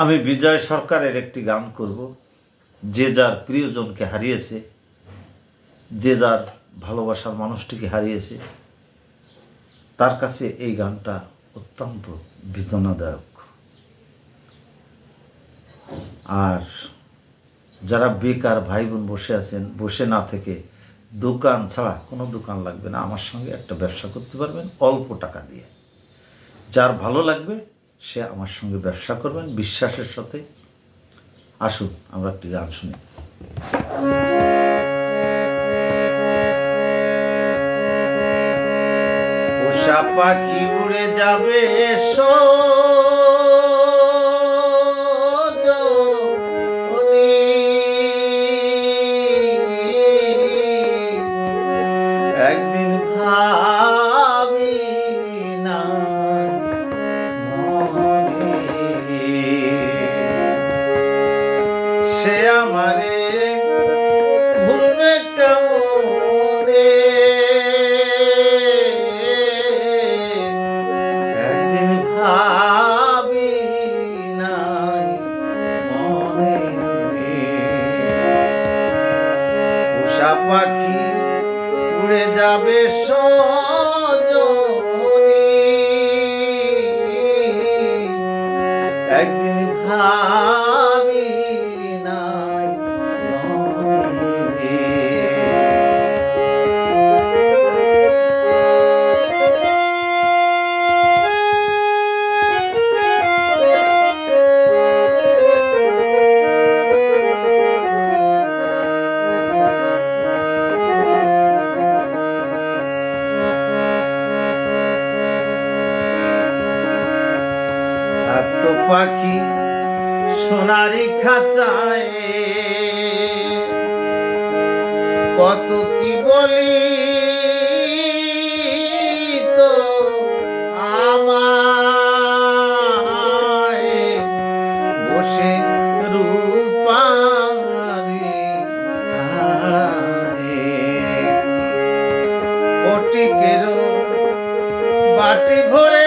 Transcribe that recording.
আমি বিজয় সরকারের একটি গান করব। যে যার প্রিয়জনকে হারিয়েছে, যে যার ভালোবাসার মানুষটিকে হারিয়েছে, তার কাছে এই গানটা অত্যন্ত বেদনাদায়ক। আর যারা বেকার ভাই বোন বসে আছেন, বসে না থেকে দোকান ছাড়া, কোনো দোকান লাগবে না, আমার সঙ্গে একটা ব্যবসা করতে পারবেন অল্প টাকা দিয়ে। যার ভালো লাগবে সে আমার সঙ্গে ব্যবসা করবেন বিশ্বাসের সাথে। আসুন আমরা একটি গান শুনি। পোষা পাখি উড়ে যাবে একদিন ভাবি না সে আমারে ভুলবে কেমনে, একদিন ভাবি নাই মনে। পোষা পাখি উড়ে যাবে সজনী, একদিন ভাবি নাই মনে। এত পাখি সোনারি খাঁচায় কত কি বলি তো আমায় বসে রূপারি ফটিকেরও বাটি ভরে